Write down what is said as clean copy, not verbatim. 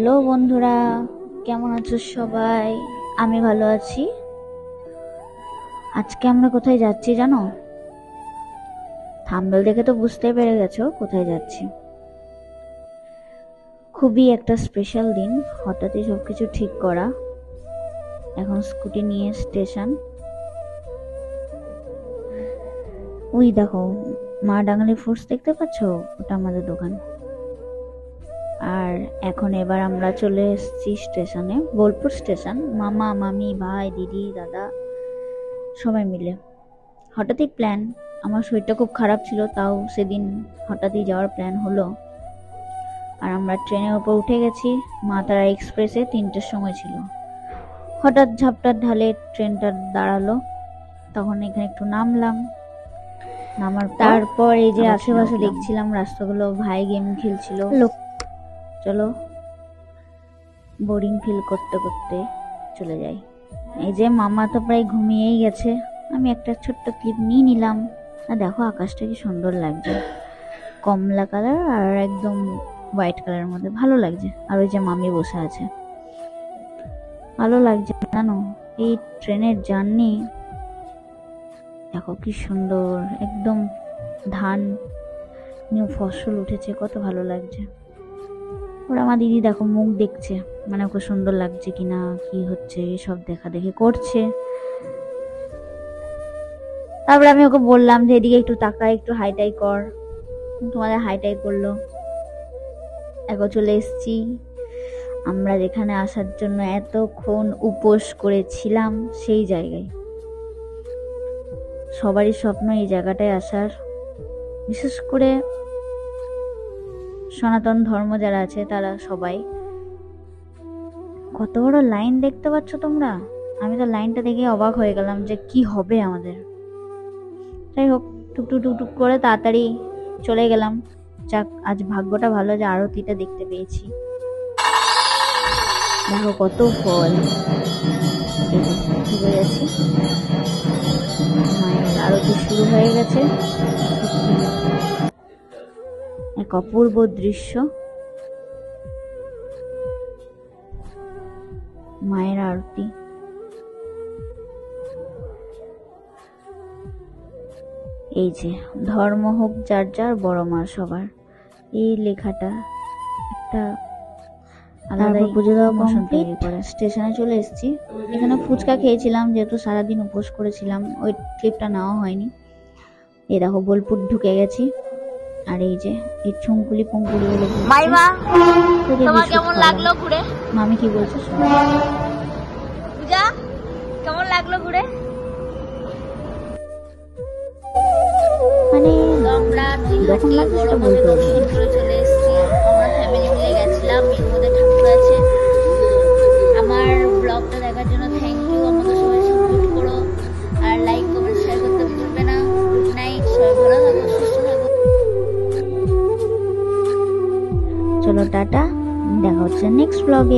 Hello বন্ধুরা, কেমন আছো সবাই? আমি ভালো আছি। আজকে আমরা কোথায় যাচ্ছি জানো? থাম্বনেল দেখে তো বুঝতেই পেরে গেছো কোথায় যাচ্ছি। খুবই একটা স্পেশাল দিন, হঠাৎই সবকিছু ঠিক করা। এখন স্কুটি নিয়ে স্টেশন। ওই দেখো মা ডাঙ্গালি ফুডস দেখতে পাচ্ছ? ওটা আমাদের দোকান। আর এখন এবার আমরা চলে এসেছি স্টেশনে, বোলপুর স্টেশন। মামা মামি ভাই দিদি দাদা সবাই মিলে হঠাৎই প্ল্যান। আমার শরীরটা খুব খারাপ ছিল, তাও সেদিন হঠাৎই যাওয়ার প্ল্যান হলো। আর আমরা ট্রেনের উপর উঠে গেছি। মা তারা এক্সপ্রেসে 3টের সময় ছিল। হঠাৎ ঝাপটার ঢালে ট্রেনটা দাঁড়ালো, তখন এখানে একটু নামলাম। নামার তারপর এই যে আশেপাশে দেখছিলাম রাস্তাগুলো, ভাই গেম খেলছিল। চলো বোরিং ফিল করতে করতে চলে যাই। এই যে মামা তো প্রায় ঘুমিয়েই গেছে। আমি একটা ছোট্ট ক্লিপ নিয়ে নিলাম। আর দেখো আকাশটা কি সুন্দর লাগছে, কমলা কালার আর একদম হোয়াইট কালারের মধ্যে, ভালো লাগছে। আর ওই যে মামি বসে আছে, ভালো লাগছে জানো। এই ট্রেনের জার্নি দেখো কি সুন্দর, একদম ধান নিউ ফসল উঠেছে, কত ভালো লাগছে। ওরা আমার দিদি দেখো মুখ দেখছে, মানে ওকে সুন্দর লাগছে কিনা, কি হচ্ছে এসব দেখা দেখি করছে। তারপরে আমি ওকে বললাম যে এদিকে একটু তাকা, একটু হাইটাই কর। তোমাদের হাইটাই করলো। এখন চলে এসছি আমরা যেখানে আসার জন্য এতক্ষণ উপোস করেছিলাম, সেই জায়গায়। সবারই স্বপ্ন এই জায়গাটায় আসার, বিশেষ করে সনাতন ধর্ম যারা আছে তারা সবাই। কত বড় লাইন দেখতে পাচ্ছ তোমরা? আমি তো লাইনটা দেখে অবাক হয়ে গেলাম যে কি হবে আমাদের। যাই হোক, টুকটুক টুকটুক করে তাড়াতাড়ি চলে গেলাম। যাক, আজ ভাগ্যটা ভালো যে আরতিটা দেখতে পেয়েছি। দেখো কত ফল, ঢুকে গেছি। মায়ের আরতি শুরু হয়ে গেছে। এক অপূর্ব দৃশ্য, মায়ের আরতি। এই যে ধর্ম হোক যার যার, বড় মা সবার, এই লেখাটা একটা আলাদা। পুজো দেওয়া কমপ্লিট, স্টেশনে চলে এসেছি। এখানে ফুচকা খেয়েছিলাম, যেহেতু সারাদিন উপোস করেছিলাম, ওই ক্লিপটা নেওয়া হয়নি। এই দেখো বোলপুর ঢুকে গেছি। আর এই যে এই চুঙ্কুলি পঙ্কুলি গুলো। মাইমা, তোমার কেমন লাগলো ঘুরে? মামি কি বলছে? পূজা, কেমন লাগলো ঘুরে? মানে আমরা যখন লাগছে সেটা বলতে হবে। চলে এসেছি, আমরা ফ্যামিলি মিলে গেছিলাম। এর মধ্যে ঠাকুর আছে। আমার ব্লগটা দেখার জন্য থ্যাংক ইউ। আমাদের সবাই সাপোর্ট করো, আর লাইক কমেন্ট শেয়ার করতে ভুলবে না। গুড নাইট, সবাই ভালো থাকো, সুস্থ থাকো। চলো টাটা, দেখা হচ্ছে নেক্সট ব্লগে।